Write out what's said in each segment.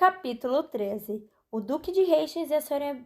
Capítulo 13. O Duque de Hastings e a senhora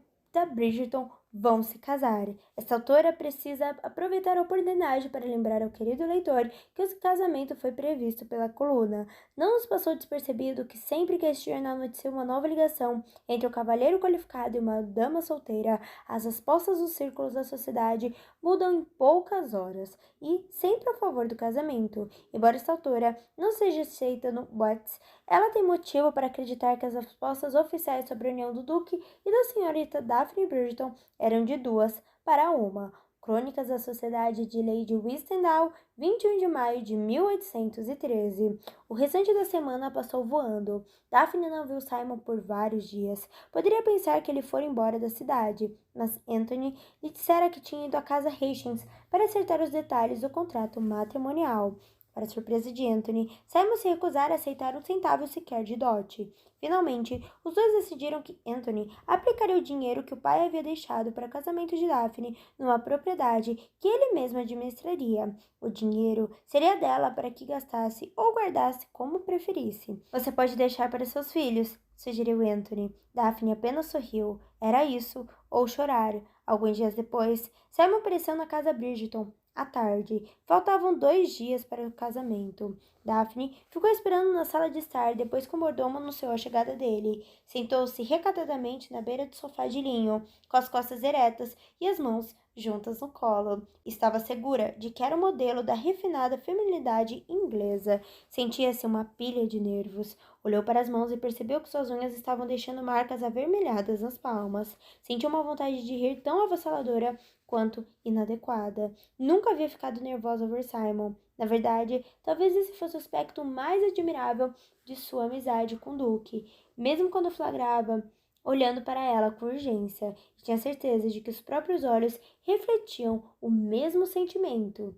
Bridgerton vão se casar. Esta autora precisa aproveitar a oportunidade para lembrar ao querido leitor que o casamento foi previsto pela coluna. Não nos passou despercebido que sempre que este jornal noticia uma nova ligação entre um cavalheiro qualificado e uma dama solteira, as respostas dos círculos da sociedade mudam em poucas horas e sempre a favor do casamento. Embora esta autora não seja aceita no West, ela tem motivo para acreditar que as respostas oficiais sobre a união do Duque e da senhorita Daphne Bridgerton eram de duas para uma. Crônicas da Sociedade de Lady Whitstable, 21 de maio de 1813. O restante da semana passou voando. Daphne não viu Simon por vários dias. Poderia pensar que ele fora embora da cidade, mas Anthony lhe dissera que tinha ido à casa Hastings para acertar os detalhes do contrato matrimonial. Para a surpresa de Anthony, Simon se recusara a aceitar um centavo sequer de dote. Finalmente, os dois decidiram que Anthony aplicaria o dinheiro que o pai havia deixado para o casamento de Daphne numa propriedade que ele mesmo administraria. O dinheiro seria dela para que gastasse ou guardasse como preferisse. Você pode deixar para seus filhos, sugeriu Anthony. Daphne apenas sorriu. Era isso, ou chorar. Alguns dias depois, Simon apareceu na casa Bridgerton. À tarde, faltavam 2 dias para o casamento. Daphne ficou esperando na sala de estar depois que o mordomo anunciou a chegada dele. Sentou-se recatadamente na beira do sofá de linho, com as costas eretas e as mãos juntas no colo. Estava segura de que era o modelo da refinada feminilidade inglesa. Sentia-se uma pilha de nervos. Olhou para as mãos e percebeu que suas unhas estavam deixando marcas avermelhadas nas palmas. Sentiu uma vontade de rir tão avassaladora quanto inadequada. Nunca havia ficado nervosa por Simon. Na verdade, talvez esse fosse o aspecto mais admirável de sua amizade com Duke, mesmo quando flagrava olhando para ela com urgência, e tinha certeza de que os próprios olhos refletiam o mesmo sentimento.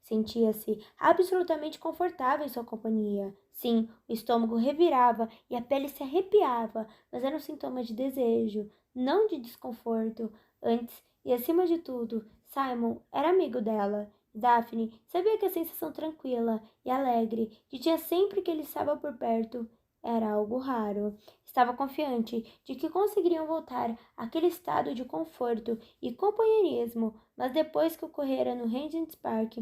Sentia-se absolutamente confortável em sua companhia. Sim, o estômago revirava e a pele se arrepiava, mas era um sintoma de desejo, não de desconforto. Antes e acima de tudo, Simon era amigo dela. Daphne sabia que a sensação tranquila e alegre que tinha sempre que ele estava por perto era algo raro. Estava confiante de que conseguiriam voltar àquele estado de conforto e companheirismo, mas depois que ocorrera no Regent's Park,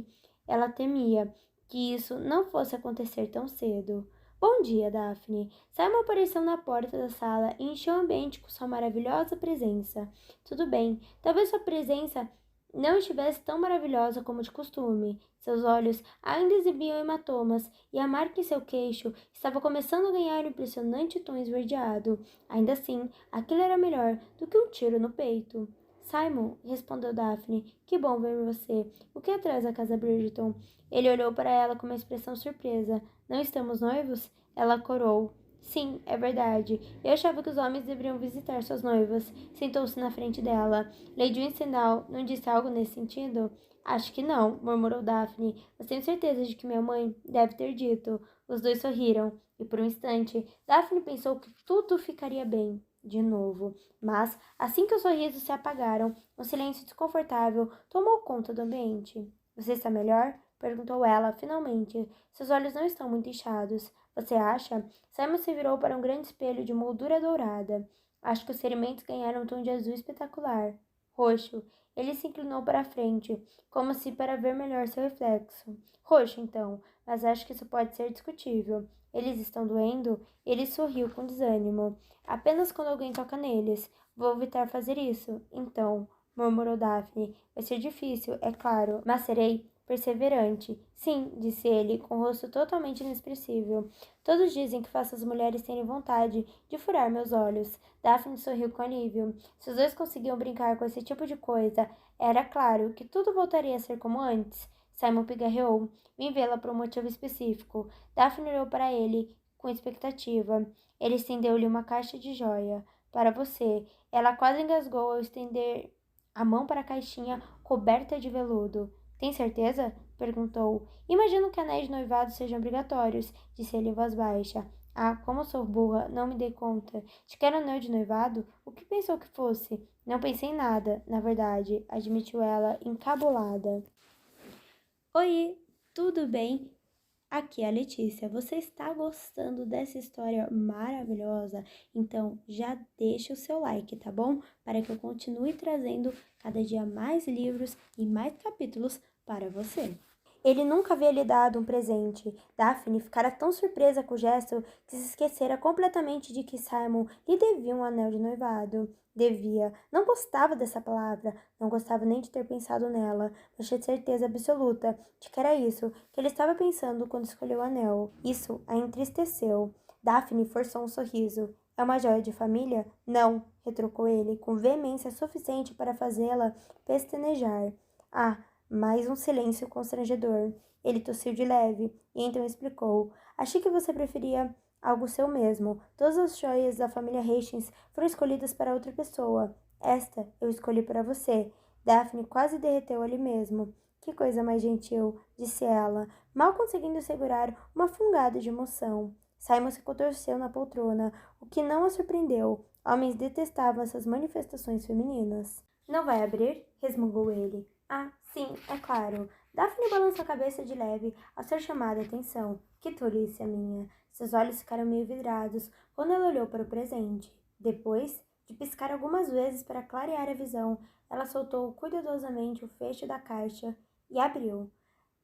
ela temia que isso não fosse acontecer tão cedo. Bom dia, Daphne. Simon apareceu na porta da sala e encheu o ambiente com sua maravilhosa presença. Tudo bem, talvez sua presença não estivesse tão maravilhosa como de costume. Seus olhos ainda exibiam hematomas e a marca em seu queixo estava começando a ganhar um impressionante tom esverdeado. Ainda assim, aquilo era melhor do que um tiro no peito. Simon, respondeu Daphne, que bom ver você. O que é atrás da casa Bridgerton? Ele olhou para ela com uma expressão surpresa. Não estamos noivos? Ela corou. Sim, é verdade. Eu achava que os homens deveriam visitar suas noivas. Sentou-se na frente dela. Lady Whitstable não disse algo nesse sentido? Acho que não, murmurou Daphne. Mas tenho certeza de que minha mãe deve ter dito. Os dois sorriram, e por um instante, Daphne pensou que tudo ficaria bem de novo. Mas, assim que os sorrisos se apagaram, um silêncio desconfortável tomou conta do ambiente. Você está melhor? Perguntou ela, finalmente. Seus olhos não estão muito inchados. Você acha? Simon se virou para um grande espelho de moldura dourada. Acho que os ferimentos ganharam um tom de azul espetacular. Roxo. Ele se inclinou para a frente, como se para ver melhor seu reflexo. Roxo, então, mas acho que isso pode ser discutível. Eles estão doendo? Ele sorriu com desânimo. Apenas quando alguém toca neles. Vou evitar fazer isso. Então, murmurou Daphne. Vai ser difícil, é claro, mas serei perseverante. Sim, disse ele, com o rosto totalmente inexpressivo. Todos dizem que faço as mulheres terem vontade de furar meus olhos. Daphne sorriu com alívio. Se os dois conseguiam brincar com esse tipo de coisa, era claro que tudo voltaria a ser como antes. Simon pigarreou. Vim vê-la por um motivo específico. Daphne olhou para ele com expectativa. Ele estendeu-lhe uma caixa de joia. Para você. Ela quase engasgou ao estender a mão para a caixinha coberta de veludo. Tem certeza? Perguntou. Imagino que anéis de noivado sejam obrigatórios, disse ele em voz baixa. Ah, como sou burra, não me dei conta. Te quero anel de noivado? O que pensou que fosse? Não pensei em nada, na verdade, admitiu ela, encabulada. Oi, tudo bem? Aqui é a Letícia. Você está gostando dessa história maravilhosa? Então já deixa o seu like, tá bom? Para que eu continue trazendo cada dia mais livros e mais capítulos para você. Ele nunca havia lhe dado um presente. Daphne ficara tão surpresa com o gesto que se esquecera completamente de que Simon lhe devia um anel de noivado. Devia. Não gostava dessa palavra, não gostava nem de ter pensado nela, mas tinha certeza absoluta de que era isso que ele estava pensando quando escolheu o anel. Isso a entristeceu. Daphne forçou um sorriso. É uma joia de família? Não, retrucou ele, com veemência suficiente para fazê-la pestanejar. Ah, mais um silêncio constrangedor. Ele tossiu de leve e então explicou. Achei que você preferia algo seu mesmo. Todas as joias da família Hastings foram escolhidas para outra pessoa. Esta eu escolhi para você. Daphne quase derreteu ali mesmo. Que coisa mais gentil, disse ela, mal conseguindo segurar uma fungada de emoção. Simon se contorceu na poltrona, o que não a surpreendeu. Homens detestavam essas manifestações femininas. Não vai abrir? Resmungou ele. Ah, sim, é claro. Daphne balançou a cabeça de leve ao ser chamada a atenção. Que tolice a minha. Seus olhos ficaram meio vidrados quando ela olhou para o presente. Depois de piscar algumas vezes para clarear a visão, ela soltou cuidadosamente o fecho da caixa e abriu.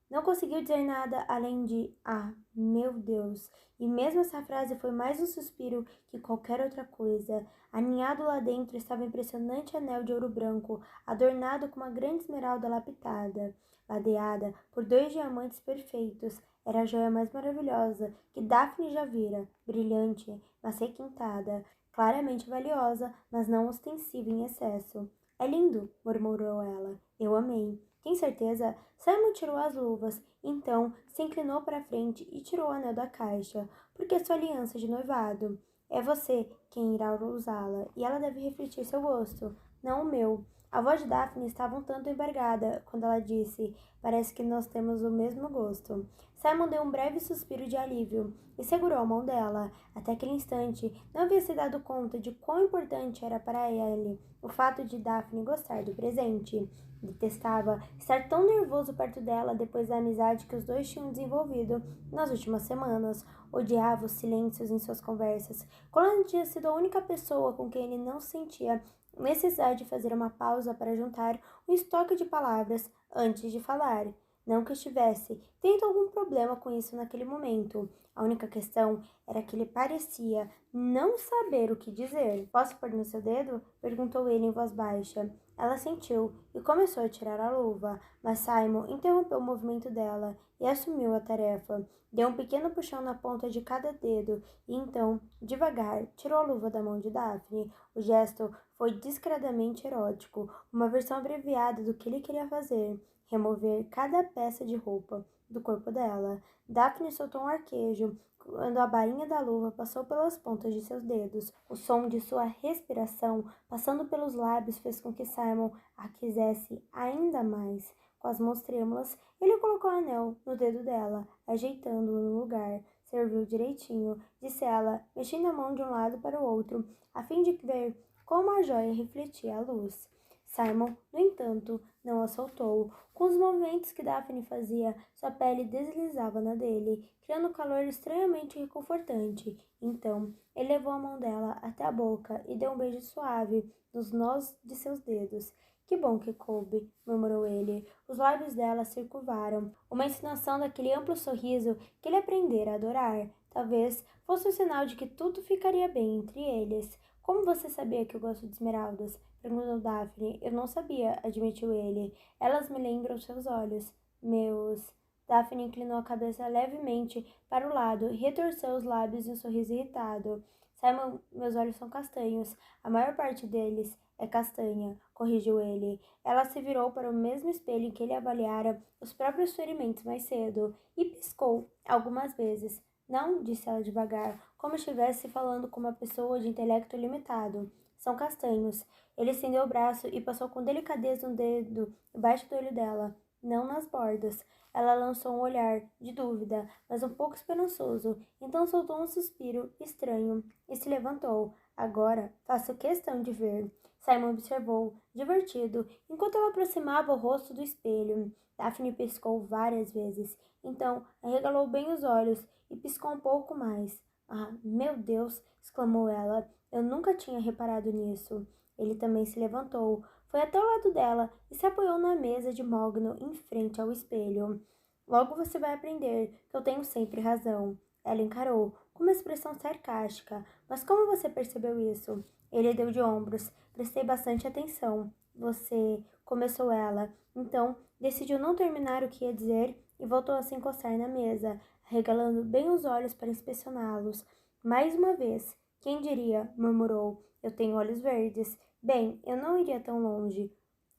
Não conseguiu dizer nada além de "Ah, meu Deus!" E mesmo essa frase foi mais um suspiro que qualquer outra coisa. Aninhado lá dentro estava um impressionante anel de ouro branco, adornado com uma grande esmeralda lapitada, ladeada por 2 diamantes perfeitos. Era a joia mais maravilhosa que Daphne já vira, brilhante, mas requintada, claramente valiosa, mas não ostensiva em excesso. É lindo, murmurou ela. Eu amei. Tem certeza? Simon tirou as luvas, então se inclinou para frente e tirou o anel da caixa, porque é sua aliança de noivado. É você quem irá usá-la, e ela deve refletir seu gosto, não o meu. A voz de Daphne estava um tanto embargada quando ela disse: Parece que nós temos o mesmo gosto. Simon deu um breve suspiro de alívio e segurou a mão dela. Até aquele instante, não havia se dado conta de quão importante era para ele o fato de Daphne gostar do presente. Detestava estar tão nervoso perto dela depois da amizade que os dois tinham desenvolvido nas últimas semanas. Odiava os silêncios em suas conversas. Colin tinha sido a única pessoa com quem ele não sentia necessidade de fazer uma pausa para juntar um estoque de palavras antes de falar. Não que estivesse tendo algum problema com isso naquele momento. A única questão era que ele parecia não saber o que dizer. Posso pôr no seu dedo? Perguntou ele em voz baixa. Ela sentiu e começou a tirar a luva, mas Simon interrompeu o movimento dela e assumiu a tarefa. Deu um pequeno puxão na ponta de cada dedo e então, devagar, tirou a luva da mão de Daphne. O gesto foi discretamente erótico, uma versão abreviada do que ele queria fazer: remover cada peça de roupa do corpo dela. Daphne soltou um arquejo quando a bainha da luva passou pelas pontas de seus dedos. O som de sua respiração passando pelos lábios fez com que Simon a quisesse ainda mais. Com as mãos trêmulas, ele colocou o anel no dedo dela, ajeitando-o no lugar. Serviu direitinho, disse ela, mexendo a mão de um lado para o outro, a fim de ver como a joia refletia a luz. Simon, no entanto, não a soltou. Com os movimentos que Daphne fazia, sua pele deslizava na dele, criando um calor estranhamente reconfortante. Então, ele levou a mão dela até a boca e deu um beijo suave nos nós de seus dedos. Que bom que coube, murmurou ele. Os lábios dela se curvaram, uma insinuação daquele amplo sorriso que ele aprendera a adorar. Talvez fosse um sinal de que tudo ficaria bem entre eles. Como você sabia que eu gosto de esmeraldas? Perguntou Daphne. Eu não sabia, admitiu ele. Elas me lembram seus olhos. Meus. Daphne inclinou a cabeça levemente para o lado e retorceu os lábios em um sorriso irritado. Simon, meus olhos são castanhos. A maior parte deles é castanha, corrigiu ele. Ela se virou para o mesmo espelho em que ele avaliara os próprios ferimentos mais cedo e piscou algumas vezes. Não, disse ela devagar, como estivesse falando com uma pessoa de intelecto limitado. São castanhos. Ele estendeu o braço e passou com delicadeza um dedo embaixo do olho dela, não nas bordas. Ela lançou um olhar de dúvida, mas um pouco esperançoso. Então soltou um suspiro estranho e se levantou. Agora faço questão de ver. Simon observou, divertido, enquanto ela aproximava o rosto do espelho. Daphne piscou várias vezes. Então, arregalou bem os olhos e piscou um pouco mais. Ah, meu Deus! Exclamou ela. Eu nunca tinha reparado nisso. Ele também se levantou, foi até o lado dela e se apoiou na mesa de mogno em frente ao espelho. Logo você vai aprender que eu tenho sempre razão. Ela encarou, com uma expressão sarcástica. Mas como você percebeu isso? Ele deu de ombros. Prestei bastante atenção. Você, começou ela. Então, decidiu não terminar o que ia dizer e voltou a se encostar na mesa, arregalando bem os olhos para inspecioná-los. Mais uma vez. Quem diria? Murmurou. Eu tenho olhos verdes. Bem, eu não iria tão longe.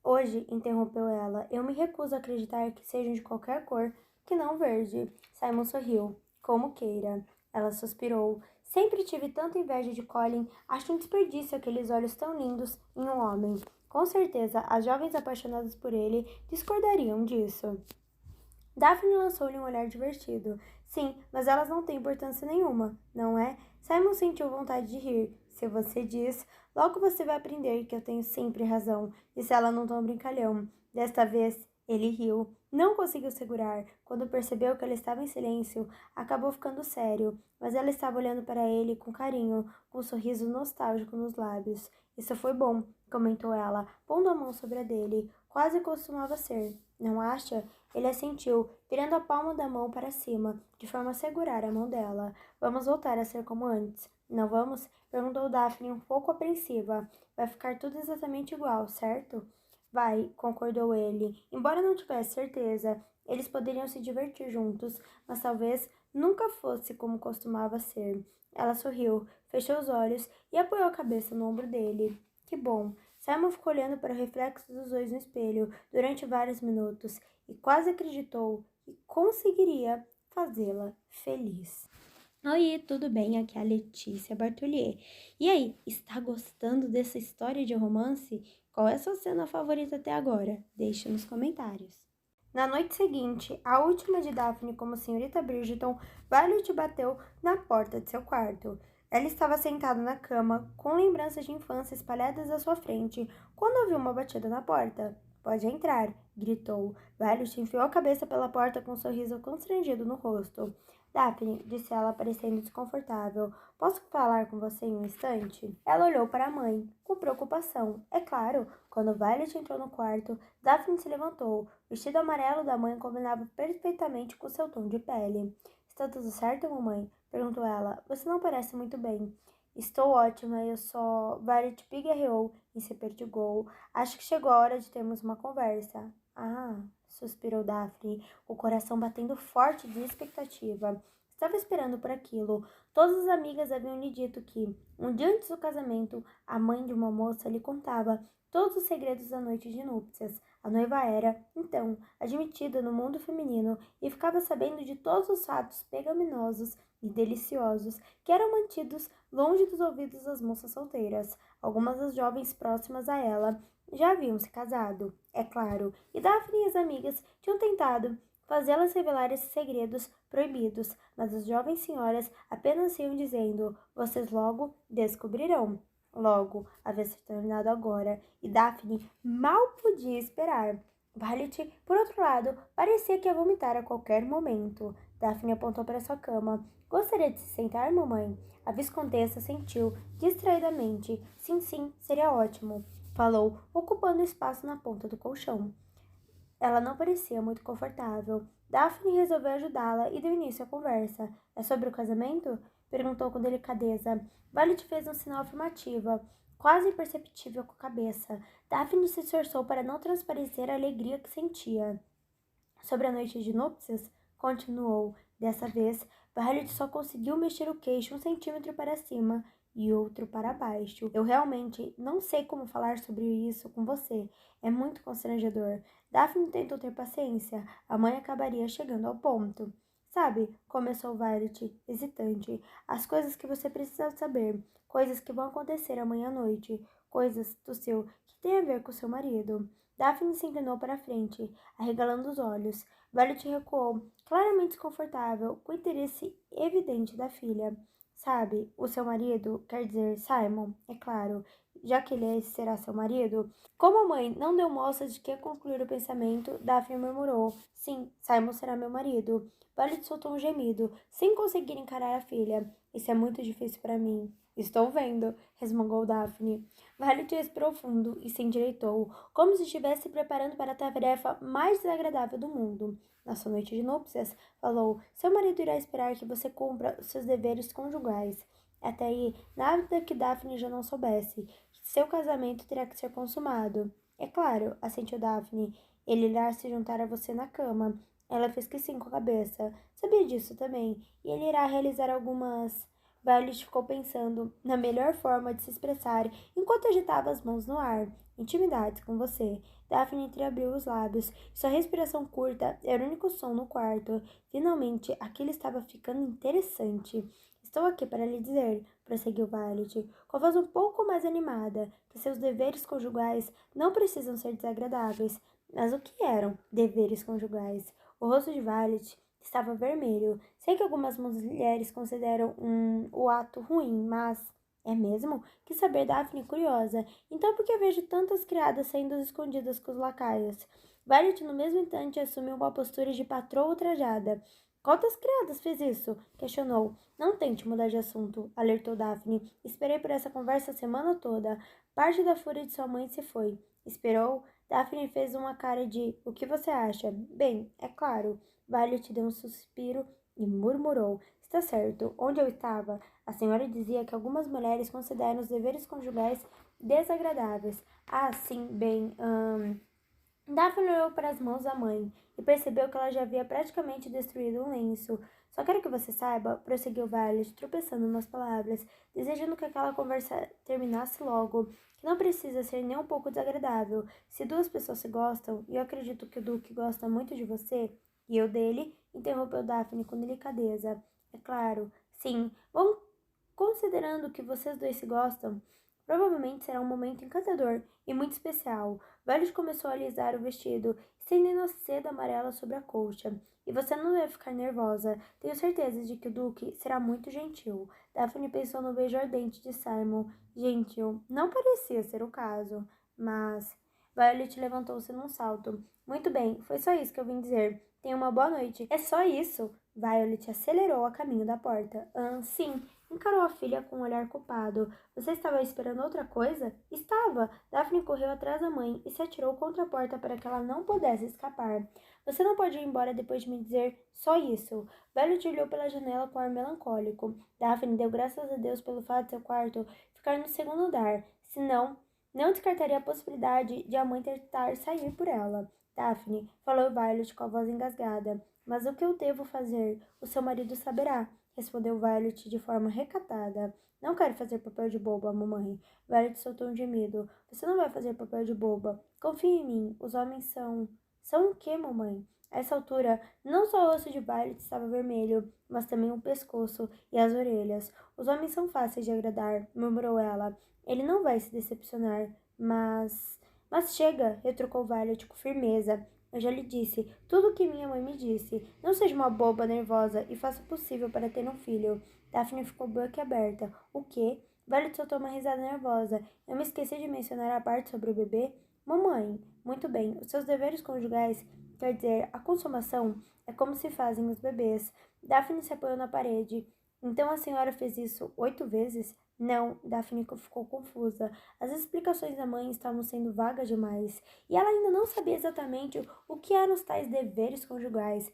Hoje, interrompeu ela, eu me recuso a acreditar que sejam de qualquer cor que não verde. Simon sorriu. Como queira. Ela suspirou. Sempre tive tanta inveja de Colin. Acho um desperdício aqueles olhos tão lindos em um homem. Com certeza, as jovens apaixonadas por ele discordariam disso. Daphne lançou-lhe um olhar divertido. Sim, mas elas não têm importância nenhuma, não é? Simon sentiu vontade de rir. Se você diz, logo você vai aprender que eu tenho sempre razão, disse ela num tom brincalhão. Desta vez, ele riu. Não conseguiu segurar. Quando percebeu que ele estava em silêncio, acabou ficando sério, mas ela estava olhando para ele com carinho, com um sorriso nostálgico nos lábios. Isso foi bom, comentou ela, pondo a mão sobre a dele. Quase costumava ser. Não acha? Ele assentiu, virando a palma da mão para cima, de forma a segurar a mão dela. Vamos voltar a ser como antes. Não vamos? Perguntou Daphne, um pouco apreensiva. Vai ficar tudo exatamente igual, certo? Vai, concordou ele. Embora não tivesse certeza, eles poderiam se divertir juntos, mas talvez nunca fosse como costumava ser. Ela sorriu, fechou os olhos e apoiou a cabeça no ombro dele. Que bom. Simon ficou olhando para o reflexo dos dois no espelho durante vários minutos e quase acreditou que conseguiria fazê-la feliz. Oi, tudo bem? Aqui é a Letícia Bartolier. E aí, está gostando dessa história de romance? Qual é a sua cena favorita até agora? Deixe nos comentários. Na noite seguinte, a última de Daphne como senhorita Bridgerton, Violet bateu na porta de seu quarto. Ela estava sentada na cama, com lembranças de infância espalhadas à sua frente, quando ouviu uma batida na porta. Pode entrar, gritou. Violet enfiou a cabeça pela porta com um sorriso constrangido no rosto. Daphne, disse ela, parecendo desconfortável, posso falar com você em um instante? Ela olhou para a mãe, com preocupação. É claro, quando Violet entrou no quarto, Daphne se levantou. O vestido amarelo da mãe combinava perfeitamente com seu tom de pele. Está tudo certo, mamãe? Perguntou ela. Você não parece muito bem. Estou ótima, eu só... Violet pigarreou e se perdigou. Acho que chegou a hora de termos uma conversa. Ah, suspirou Daphne, o coração batendo forte de expectativa. Estava esperando por aquilo. Todas as amigas haviam lhe dito que, um dia antes do casamento, a mãe de uma moça lhe contava todos os segredos da noite de núpcias. A noiva era, então, admitida no mundo feminino e ficava sabendo de todos os fatos pecaminosos e deliciosos que eram mantidos longe dos ouvidos das moças solteiras. Algumas das jovens próximas a ela já haviam se casado, é claro, e Daphne e as amigas tinham tentado fazê-las revelar esses segredos proibidos, mas as jovens senhoras apenas iam dizendo: vocês logo descobrirão. Logo, havia se terminado agora, e Daphne mal podia esperar. Violet, por outro lado, parecia que ia vomitar a qualquer momento. Daphne apontou para sua cama. Gostaria de se sentar, mamãe? A viscondessa sentiu distraidamente. Sim, sim, seria ótimo, falou, ocupando espaço na ponta do colchão. Ela não parecia muito confortável. Daphne resolveu ajudá-la e deu início à conversa. É sobre o casamento? Perguntou com delicadeza. Violet fez um sinal afirmativo, quase imperceptível com a cabeça. Daphne se esforçou para não transparecer a alegria que sentia. Sobre a noite de núpcias, continuou. Dessa vez, Violet só conseguiu mexer o queixo 1 centímetro para cima e outro para baixo. Eu realmente não sei como falar sobre isso com você. É muito constrangedor. Daphne tentou ter paciência. A mãe acabaria chegando ao ponto. Sabe, começou Violet, hesitante, as coisas que você precisa saber, coisas que vão acontecer amanhã à noite, coisas do seu que tem a ver com seu marido. Daphne se inclinou para a frente, arregalando os olhos. Violet recuou, claramente desconfortável, com o interesse evidente da filha. Sabe, o seu marido, quer dizer, Simon, é claro, já que ele será seu marido? Como a mãe não deu mostras de que concluir o pensamento, Daphne murmurou: sim, Simon será meu marido. Violet soltou um gemido, sem conseguir encarar a filha. Isso é muito difícil para mim. Estou vendo, resmungou Daphne. Violet respirou fundo e se endireitou, como se estivesse se preparando para a tarefa mais desagradável do mundo. Na sua noite de núpcias, falou, seu marido irá esperar que você cumpra os seus deveres conjugais. Até aí, nada que Daphne já não soubesse. Seu casamento terá que ser consumado. É claro, assentiu Daphne. Ele irá se juntar a você na cama. Ela fez que sim com a cabeça. Sabia disso também. E ele irá realizar algumas... Violet ficou pensando na melhor forma de se expressar enquanto agitava as mãos no ar. Intimidades com você. Daphne entreabriu os lábios. Sua respiração curta era o único som no quarto. Finalmente, aquilo estava ficando interessante. Estou aqui para lhe dizer, prosseguiu Violet, com a voz um pouco mais animada, que seus deveres conjugais não precisam ser desagradáveis. Mas o que eram deveres conjugais? O rosto de Violet estava vermelho. Sei que algumas mulheres consideram o ato ruim, mas... É mesmo? Quis saber Daphne, curiosa. Então por que vejo tantas criadas saindo escondidas com os lacaios? Violet, no mesmo instante, assumiu uma postura de patroa ultrajada. Quantas criadas fez isso? Questionou. Não tente mudar de assunto, alertou Daphne. Esperei por essa conversa a semana toda. Parte da fúria de sua mãe se foi. Esperou? Daphne fez uma cara de o que você acha? Bem, é claro. Violet deu um suspiro e murmurou. Está certo. Onde eu estava? A senhora dizia que algumas mulheres consideram os deveres conjugais desagradáveis. Ah, sim, bem, Daphne olhou para as mãos da mãe e percebeu que ela já havia praticamente destruído um lenço. Só quero que você saiba, prosseguiu Violet, tropeçando nas palavras, desejando que aquela conversa terminasse logo, que não precisa ser nem um pouco desagradável. Se duas pessoas se gostam, e eu acredito que o Duque gosta muito de você, e eu dele, interrompeu Daphne com delicadeza. É claro, sim, vamos considerando que vocês dois se gostam, provavelmente será um momento encantador e muito especial. Violet começou a alisar o vestido, estendendo a seda amarela sobre a colcha. E você não deve ficar nervosa. Tenho certeza de que o Duque será muito gentil. Daphne pensou no beijo ardente de Simon. Gentil. Não parecia ser o caso. Mas... Violet levantou-se num salto. Muito bem, foi só isso que eu vim dizer. Tenha uma boa noite. É só isso? Violet acelerou a caminho da porta. Sim. Encarou a filha com um olhar culpado. Você estava esperando outra coisa? Estava. Daphne correu atrás da mãe e se atirou contra a porta para que ela não pudesse escapar. Você não pode ir embora depois de me dizer só isso. Violet olhou pela janela com ar melancólico. Daphne deu graças a Deus pelo fato de seu quarto ficar no segundo andar. Senão, não descartaria a possibilidade de a mãe tentar sair por ela. Daphne, falou Violet com a voz engasgada. Mas o que eu devo fazer? O seu marido saberá, respondeu Violet de forma recatada. Não quero fazer papel de boba, mamãe. Violet soltou um gemido. Você não vai fazer papel de boba. Confie em mim. Os homens são... São o quê, mamãe? A essa altura, não só o rosto de Violet estava vermelho, mas também o pescoço e as orelhas. Os homens são fáceis de agradar, murmurou ela. Ele não vai se decepcionar, mas... Mas chega, retrucou Violet com firmeza. Eu já lhe disse tudo o que minha mãe me disse. Não seja uma boba nervosa e faça o possível para ter um filho. Daphne ficou boquiaberta. O quê? Violet soltou uma risada nervosa. Eu me esqueci de mencionar a parte sobre o bebê. Mamãe, muito bem. Os seus deveres conjugais, quer dizer, a consumação, é como se fazem os bebês. Daphne se apoiou na parede. Então a senhora fez isso 8 vezes? Não, Daphne ficou confusa. As explicações da mãe estavam sendo vagas demais, e ela ainda não sabia exatamente o que eram os tais deveres conjugais.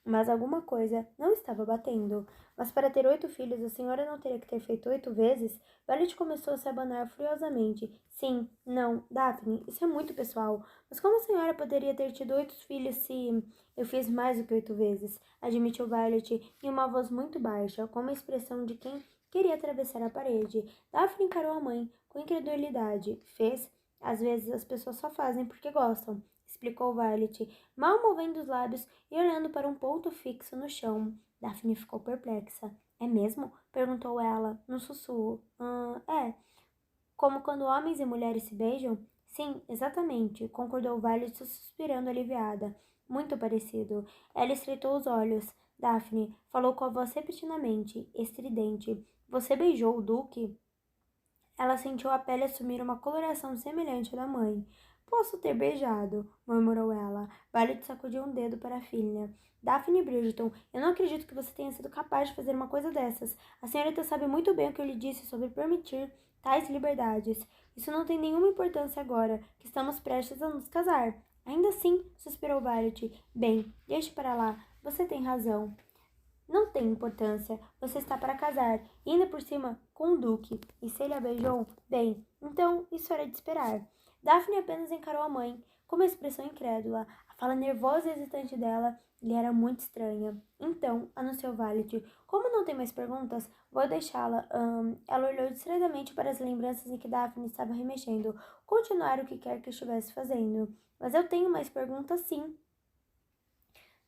Mas alguma coisa não estava batendo. Mas para ter 8 filhos, a senhora não teria que ter feito 8 vezes? Violet começou a se abanar furiosamente. Sim, não, Daphne, isso é muito pessoal. Mas como a senhora poderia ter tido 8 filhos se... Eu fiz mais do que 8 vezes, admitiu Violet em uma voz muito baixa, com uma expressão de quem queria atravessar a parede. Daphne encarou a mãe com incredulidade. Fez? Às vezes as pessoas só fazem porque gostam, explicou Violet, mal movendo os lábios e olhando para um ponto fixo no chão. Daphne ficou perplexa. É mesmo? Perguntou ela, num sussurro. É. Como quando homens e mulheres se beijam? Sim, exatamente, concordou Violet, suspirando aliviada. Muito parecido. Ela estreitou os olhos. Daphne falou com a voz repentinamente estridente. Você beijou o Duque? Ela sentiu a pele assumir uma coloração semelhante à da mãe. Posso ter beijado, murmurou ela. Violet sacudiu um dedo para a filha. Daphne Bridgerton, eu não acredito que você tenha sido capaz de fazer uma coisa dessas. A senhorita sabe muito bem o que eu lhe disse sobre permitir tais liberdades. Isso não tem nenhuma importância agora, que estamos prestes a nos casar. Ainda assim, suspirou Violet. Bem, deixe para lá. Você tem razão. Não tem importância. Você está para casar, e ainda por cima com o Duque. E se ele a beijou, bem, então isso era de esperar. Daphne apenas encarou a mãe, com uma expressão incrédula. A fala nervosa e hesitante dela lhe era muito estranha. Então, anunciou Violet, como não tem mais perguntas, vou deixá-la. Ela olhou distraidamente para as lembranças em que Daphne estava remexendo. Continuar o que quer que estivesse fazendo. Mas eu tenho mais perguntas, sim.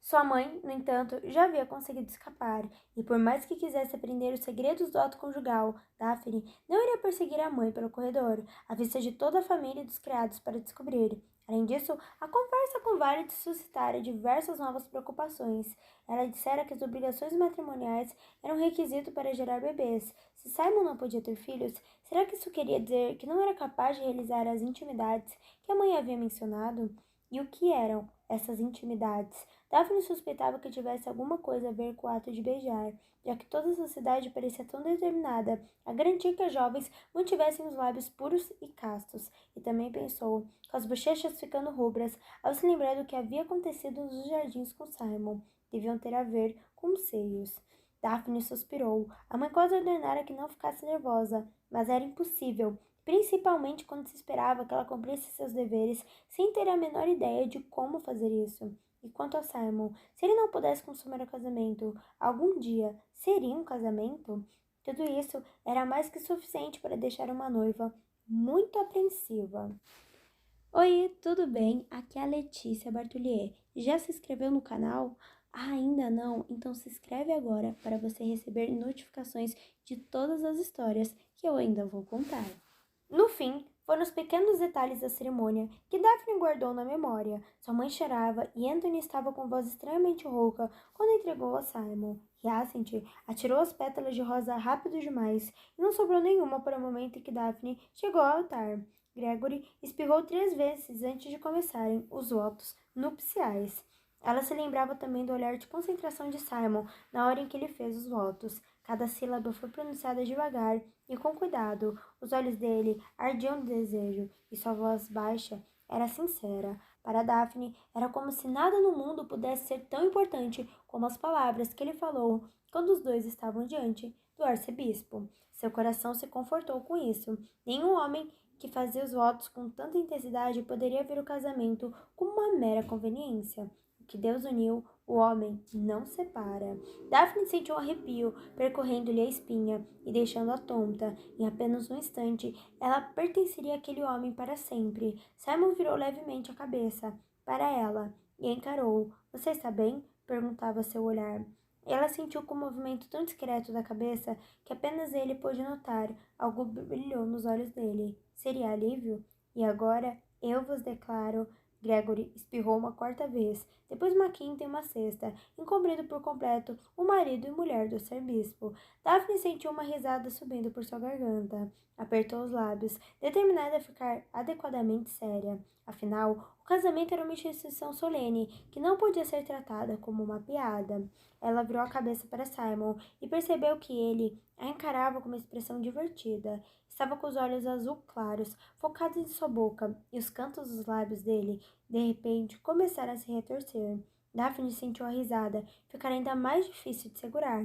Sua mãe, no entanto, já havia conseguido escapar, e por mais que quisesse aprender os segredos do ato conjugal, Daphne não iria perseguir a mãe pelo corredor, à vista de toda a família e dos criados para descobrir. Além disso, a conversa com Violet suscitara diversas novas preocupações. Ela dissera que as obrigações matrimoniais eram um requisito para gerar bebês. Se Simon não podia ter filhos, será que isso queria dizer que não era capaz de realizar as intimidades que a mãe havia mencionado? E o que eram essas intimidades? Daphne suspeitava que tivesse alguma coisa a ver com o ato de beijar, já que toda a sociedade parecia tão determinada a garantir que as jovens mantivessem os lábios puros e castos, e também pensou, com as bochechas ficando rubras, ao se lembrar do que havia acontecido nos jardins com Simon. Deviam ter a ver com os seios. Daphne suspirou. A mãe quase ordenara que não ficasse nervosa, mas era impossível, principalmente quando se esperava que ela cumprisse seus deveres sem ter a menor ideia de como fazer isso. E quanto a Simon, se ele não pudesse consumar o casamento, algum dia seria um casamento? Tudo isso era mais que suficiente para deixar uma noiva muito apreensiva. Oi, tudo bem? Aqui é a Letícia Bartolier. Já se inscreveu no canal? Ah, ainda não? Então se inscreve agora para você receber notificações de todas as histórias que eu ainda vou contar. No fim, foram os pequenos detalhes da cerimônia que Daphne guardou na memória. Sua mãe chorava e Anthony estava com voz estranhamente rouca quando entregou a Simon. Hyacinth atirou as pétalas de rosa rápido demais e não sobrou nenhuma para o momento em que Daphne chegou ao altar. Gregory espirrou 3 vezes antes de começarem os votos nupciais. Ela se lembrava também do olhar de concentração de Simon na hora em que ele fez os votos. Cada sílaba foi pronunciada devagar e com cuidado. Os olhos dele ardiam de desejo e sua voz baixa era sincera. Para Daphne, era como se nada no mundo pudesse ser tão importante como as palavras que ele falou quando os dois estavam diante do arcebispo. Seu coração se confortou com isso. Nenhum homem que fazia os votos com tanta intensidade poderia ver o casamento como uma mera conveniência. O que Deus uniu, o homem não separa. Daphne sentiu um arrepio percorrendo-lhe a espinha e deixando-a tonta. Em apenas um instante, ela pertenceria àquele homem para sempre. Simon virou levemente a cabeça para ela e encarou. Você está bem? Perguntava seu olhar. Ela sentiu com um movimento tão discreto da cabeça que apenas ele pôde notar. Algo brilhou nos olhos dele. Seria alívio? E agora eu vos declaro. Gregory espirrou uma quarta vez, depois uma quinta e uma sexta, encobrindo por completo o marido e mulher do arcebispo. Daphne sentiu uma risada subindo por sua garganta. Apertou os lábios, determinada a ficar adequadamente séria. Afinal, o casamento era uma instituição solene que não podia ser tratada como uma piada. Ela virou a cabeça para Simon e percebeu que ele a encarava com uma expressão divertida. Estava com os olhos azul claros, focados em sua boca, e os cantos dos lábios dele, de repente, começaram a se retorcer. Daphne sentiu a risada ficar ainda mais difícil de segurar.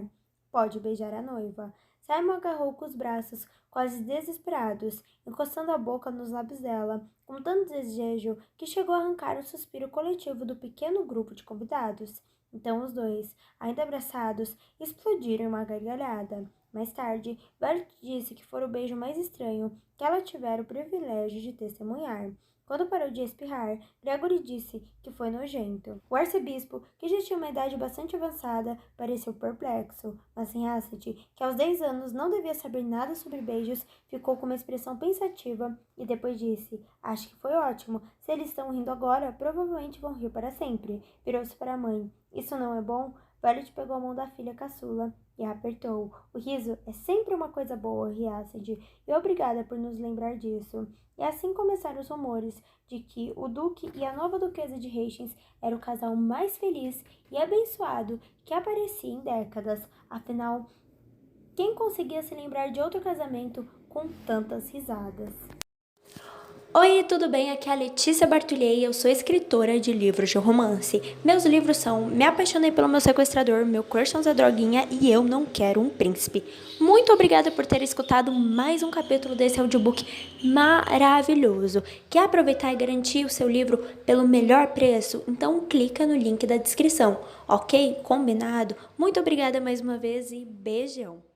Pode beijar a noiva. Simon agarrou com os braços, quase desesperados, encostando a boca nos lábios dela, com tanto desejo que chegou a arrancar o suspiro coletivo do pequeno grupo de convidados. Então os dois, ainda abraçados, explodiram em uma gargalhada. Mais tarde, Violet disse que foi o beijo mais estranho que ela tivera o privilégio de testemunhar. Quando parou de espirrar, Gregory disse que foi nojento. O arcebispo, que já tinha uma idade bastante avançada, pareceu perplexo, mas Hyacinth, que aos 10 anos não devia saber nada sobre beijos, ficou com uma expressão pensativa e depois disse: Acho que foi ótimo. Se eles estão rindo agora, provavelmente vão rir para sempre. Virou-se para a mãe. Isso não é bom? Violet pegou a mão da filha caçula e a apertou. O riso é sempre uma coisa boa, Hyacinth, e obrigada por nos lembrar disso. E assim começaram os rumores de que o Duque e a nova Duquesa de Hastings era o casal mais feliz e abençoado que aparecia em décadas. Afinal, quem conseguia se lembrar de outro casamento com tantas risadas? Oi, tudo bem? Aqui é a Letícia Bartolhei, eu sou escritora de livros de romance. Meus livros são Me Apaixonei pelo Meu Sequestrador, Meu Crush é um Zé Droguinha e Eu Não Quero um Príncipe. Muito obrigada por ter escutado mais um capítulo desse audiobook maravilhoso. Quer aproveitar e garantir o seu livro pelo melhor preço? Então clica no link da descrição, ok? Combinado? Muito obrigada mais uma vez e beijão!